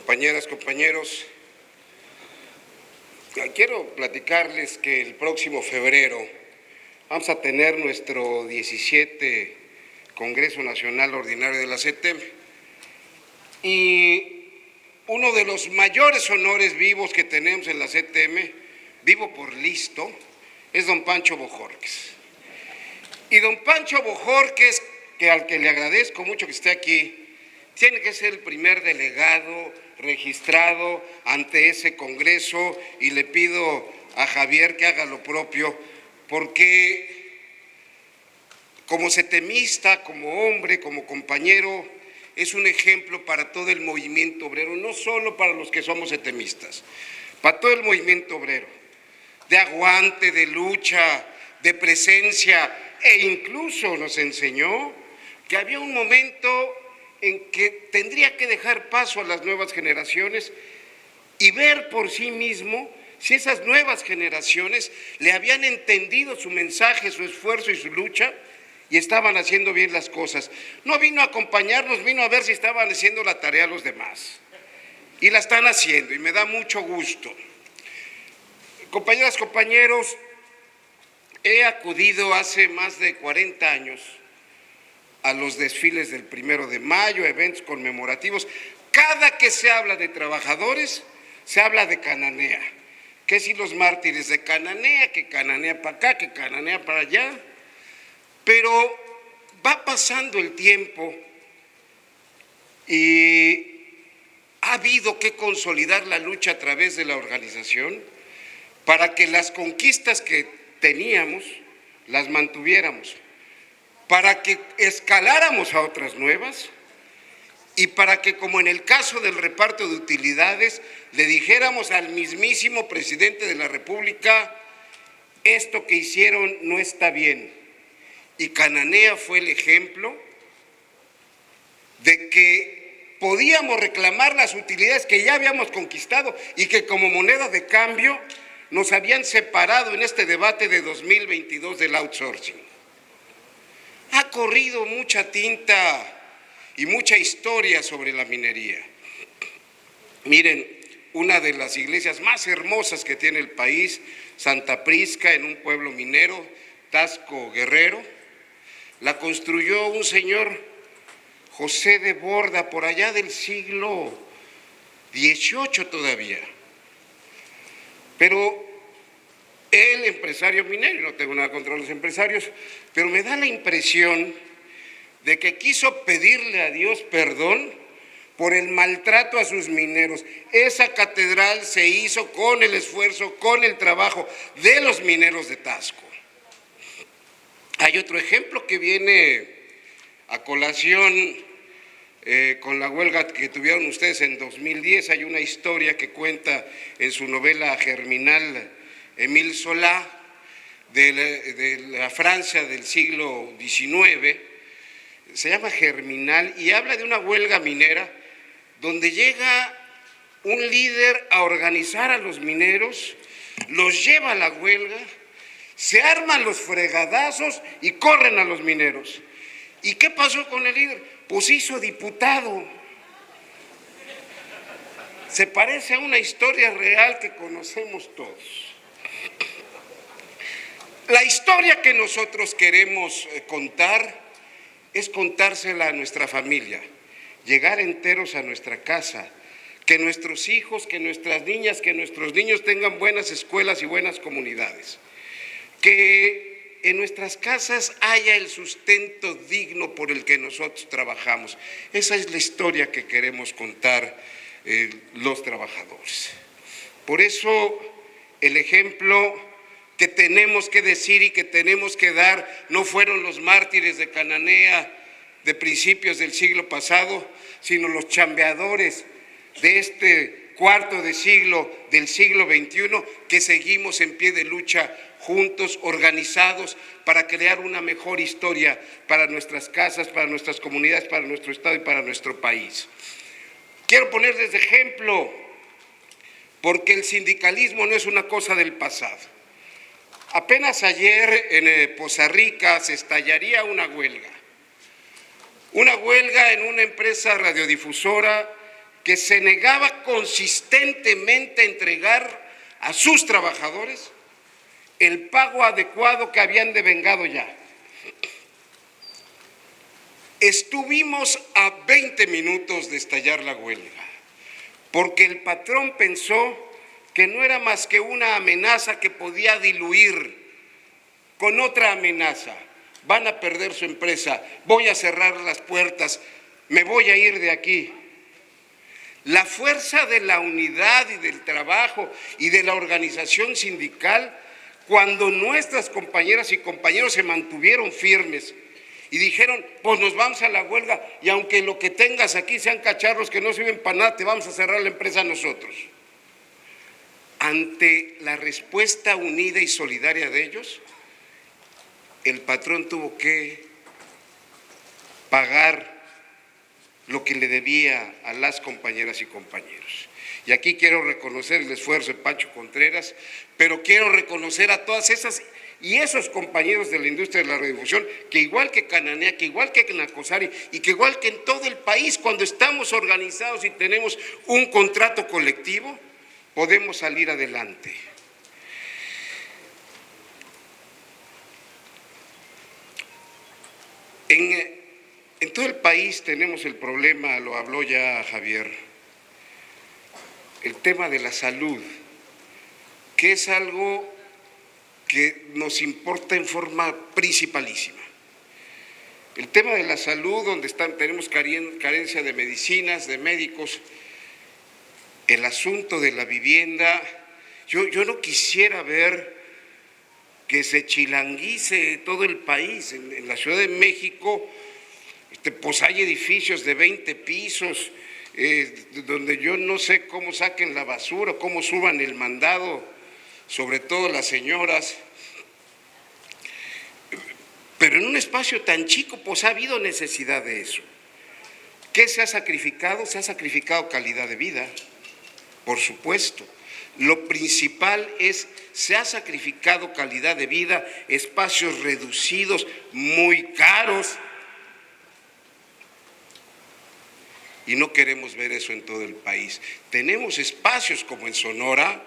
Compañeras, compañeros, quiero platicarles que el próximo febrero vamos a tener nuestro 17 Congreso Nacional Ordinario de la CETEM y uno de los mayores honores vivos que tenemos en la CETEM, vivo por listo, es don Pancho Bojórquez. Y don Pancho Bojórquez, al que le agradezco mucho que esté aquí, tiene que ser el primer delegado registrado ante ese Congreso y le pido a Javier que haga lo propio, porque como setemista, como hombre, como compañero, es un ejemplo para todo el movimiento obrero, no solo para los que somos setemistas, para todo el movimiento obrero, de aguante, de lucha, de presencia, e incluso nos enseñó que había un momento en que tendría que dejar paso a las nuevas generaciones y ver por sí mismo si esas nuevas generaciones le habían entendido su mensaje, su esfuerzo y su lucha y estaban haciendo bien las cosas. No vino a acompañarnos, vino a ver si estaban haciendo la tarea los demás. Y la están haciendo y me da mucho gusto. Compañeras, compañeros, he acudido hace más de 40 años a los desfiles del 1 de mayo, eventos conmemorativos. Cada que se habla de trabajadores, se habla de Cananea. Que si los mártires de Cananea, que Cananea para acá, que Cananea para allá. Pero va pasando el tiempo y ha habido que consolidar la lucha a través de la organización para que las conquistas que teníamos las mantuviéramos, para que escaláramos a otras nuevas y para que, como en el caso del reparto de utilidades, le dijéramos al mismísimo presidente de la República: esto que hicieron no está bien. Y Cananea fue el ejemplo de que podíamos reclamar las utilidades que ya habíamos conquistado y que como moneda de cambio nos habían separado en este debate de 2022 del outsourcing. Ha corrido mucha tinta y mucha historia sobre la minería. Miren, una de las iglesias más hermosas que tiene el país, Santa Prisca, en un pueblo minero, Tasco, Guerrero, la construyó un señor, José de Borda, por allá del siglo XVIII todavía. Pero el empresario minero, no tengo nada contra los empresarios, pero me da la impresión de que quiso pedirle a Dios perdón por el maltrato a sus mineros. Esa catedral se hizo con el esfuerzo, con el trabajo de los mineros de Tasco. Hay otro ejemplo que viene a colación con la huelga que tuvieron ustedes en 2010. Hay una historia que cuenta en su novela Germinal Émile Zola de la Francia del siglo XIX, se llama Germinal y habla de una huelga minera donde llega un líder a organizar a los mineros, los lleva a la huelga, se arman los fregadazos y corren a los mineros. ¿Y qué pasó con el líder? Pues hizo diputado. Se parece a una historia real que conocemos todos. La historia que nosotros queremos contar es contársela a nuestra familia, llegar enteros a nuestra casa, que nuestros hijos, que nuestras niñas, que nuestros niños tengan buenas escuelas y buenas comunidades, que en nuestras casas haya el sustento digno por el que nosotros trabajamos. Esa es la historia que queremos contar los trabajadores. Por eso el ejemplo que tenemos que decir y que tenemos que dar no fueron los mártires de Cananea de principios del siglo pasado, sino los chambeadores de este cuarto de siglo del siglo XXI, que seguimos en pie de lucha juntos, organizados, para crear una mejor historia para nuestras casas, para nuestras comunidades, para nuestro estado y para nuestro país. Quiero ponerles de ejemplo, porque el sindicalismo no es una cosa del pasado. Apenas ayer en Poza Rica se estallaría una huelga en una empresa radiodifusora que se negaba consistentemente a entregar a sus trabajadores el pago adecuado que habían devengado ya. Estuvimos a 20 minutos de estallar la huelga, porque el patrón pensó que no era más que una amenaza que podía diluir con otra amenaza. Van a perder su empresa, voy a cerrar las puertas, me voy a ir de aquí. La fuerza de la unidad y del trabajo y de la organización sindical, cuando nuestras compañeras y compañeros se mantuvieron firmes y dijeron, pues nos vamos a la huelga y aunque lo que tengas aquí sean cacharros que no sirven para nada, te vamos a cerrar la empresa nosotros. Ante la respuesta unida y solidaria de ellos, el patrón tuvo que pagar lo que le debía a las compañeras y compañeros. Y aquí quiero reconocer el esfuerzo de Pancho Contreras, pero quiero reconocer a todas esas y esos compañeros de la industria de la radiodifusión, que igual que Cananea, que igual que Nacosari y que igual que en todo el país, cuando estamos organizados y tenemos un contrato colectivo, podemos salir adelante. En todo el país tenemos el problema, lo habló ya Javier, el tema de la salud, que es algo que nos importa en forma principalísima. El tema de la salud, donde tenemos carencia de medicinas, de médicos, el asunto de la vivienda. Yo no quisiera ver que se chilanguice todo el país. En la Ciudad de México, pues hay edificios de 20 pisos, donde yo no sé cómo saquen la basura, cómo suban el mandado, sobre todo las señoras. Pero en un espacio tan chico, pues ha habido necesidad de eso. ¿Qué se ha sacrificado? Se ha sacrificado calidad de vida, por supuesto. Lo principal es, se ha sacrificado calidad de vida, espacios reducidos, muy caros. Y no queremos ver eso en todo el país. Tenemos espacios como en Sonora,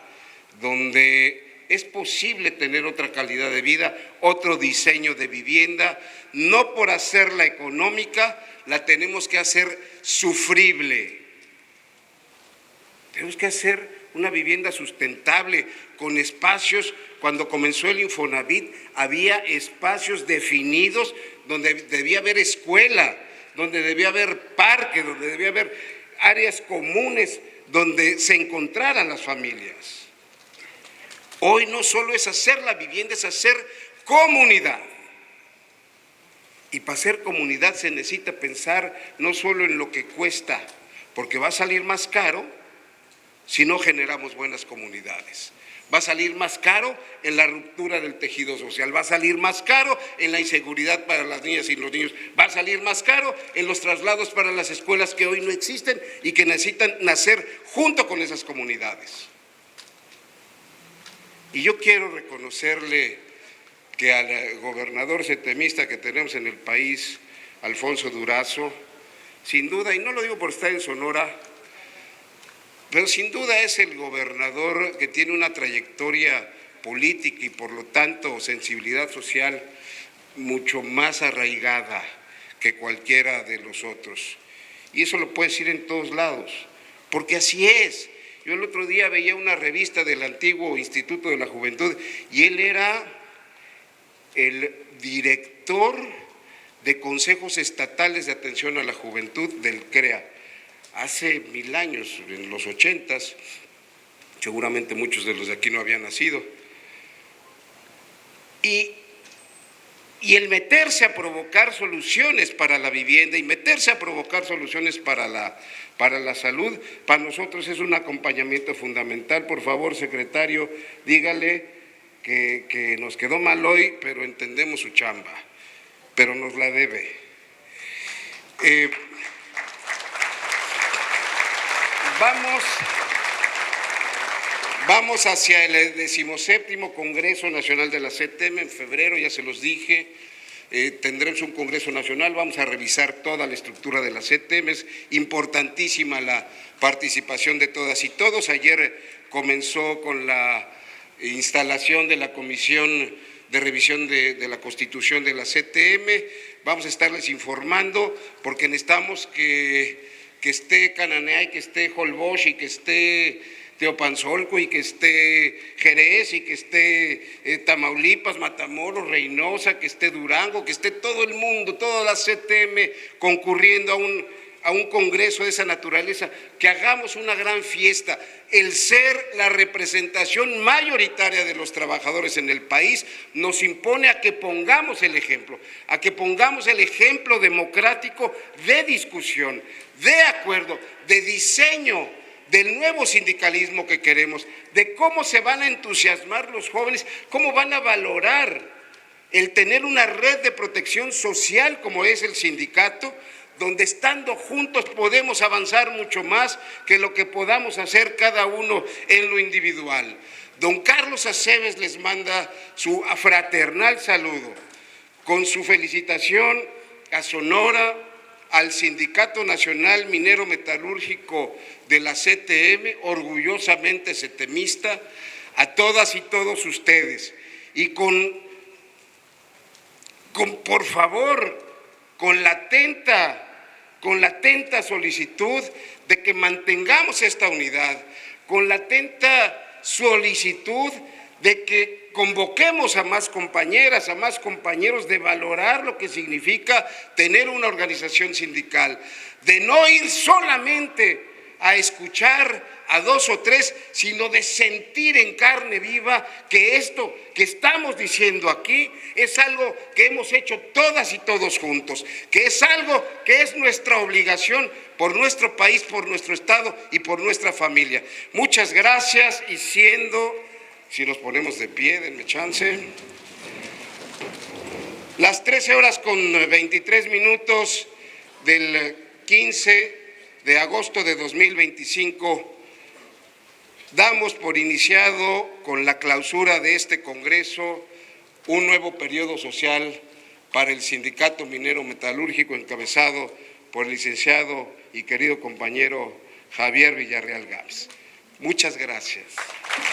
donde es posible tener otra calidad de vida, otro diseño de vivienda, no por hacerla económica, la tenemos que hacer sufrible. Tenemos que hacer una vivienda sustentable, con espacios. Cuando comenzó el Infonavit, había espacios definidos donde debía haber escuela, donde debía haber parque, donde debía haber áreas comunes, donde se encontraran las familias. Hoy no solo es hacer la vivienda, es hacer comunidad. Y para hacer comunidad se necesita pensar no solo en lo que cuesta, porque va a salir más caro si no generamos buenas comunidades. Va a salir más caro en la ruptura del tejido social, va a salir más caro en la inseguridad para las niñas y los niños, va a salir más caro en los traslados para las escuelas que hoy no existen y que necesitan nacer junto con esas comunidades. Y yo quiero reconocerle que al gobernador setemista que tenemos en el país, Alfonso Durazo, sin duda, y no lo digo por estar en Sonora, pero sin duda es el gobernador que tiene una trayectoria política y por lo tanto sensibilidad social mucho más arraigada que cualquiera de los otros. Y eso lo puede decir en todos lados, porque así es. Yo el otro día veía una revista del antiguo Instituto de la Juventud y él era el director de consejos estatales de atención a la juventud del CREA. Hace 1000 años, en los 80s, seguramente muchos de los de aquí no habían nacido. Y el meterse a provocar soluciones para la vivienda y meterse a provocar soluciones para la salud, para nosotros es un acompañamiento fundamental. Por favor, secretario, dígale que nos quedó mal hoy, pero entendemos su chamba, pero nos la debe. Vamos hacia el 17º Congreso Nacional de la CTM en febrero, ya se los dije. tendremos un Congreso Nacional, vamos a revisar toda la estructura de la CTM, es importantísima la participación de todas y todos. Ayer comenzó con la instalación de la Comisión de Revisión de la Constitución de la CTM, vamos a estarles informando porque necesitamos que esté Cananea y que esté Holbox y que esté Teopanzolco y que esté Jerez y que esté Tamaulipas, Matamoros, Reynosa, que esté Durango, que esté todo el mundo, toda la CTM concurriendo a un congreso de esa naturaleza, que hagamos una gran fiesta. El ser la representación mayoritaria de los trabajadores en el país nos impone a que pongamos el ejemplo, democrático de discusión, de acuerdo, de diseño del nuevo sindicalismo que queremos, de cómo se van a entusiasmar los jóvenes, cómo van a valorar el tener una red de protección social como es el sindicato, donde estando juntos podemos avanzar mucho más que lo que podamos hacer cada uno en lo individual. Don Carlos Aceves les manda su fraternal saludo, con su felicitación a Sonora, al Sindicato Nacional Minero Metalúrgico de la CTM, orgullosamente setemista, a todas y todos ustedes. Y por favor, con la atenta solicitud de que mantengamos esta unidad, con la atenta solicitud de que convoquemos a más compañeras, a más compañeros, de valorar lo que significa tener una organización sindical, de no ir solamente a escuchar a dos o tres, sino de sentir en carne viva que esto que estamos diciendo aquí es algo que hemos hecho todas y todos juntos, que es algo que es nuestra obligación por nuestro país, por nuestro Estado y por nuestra familia. Muchas gracias y si nos ponemos de pie, denme chance. Las 13:23 del 15 de agosto de 2025, damos por iniciado con la clausura de este Congreso un nuevo periodo social para el Sindicato Minero Metalúrgico encabezado por el licenciado y querido compañero Javier Villarreal Gams. Muchas gracias.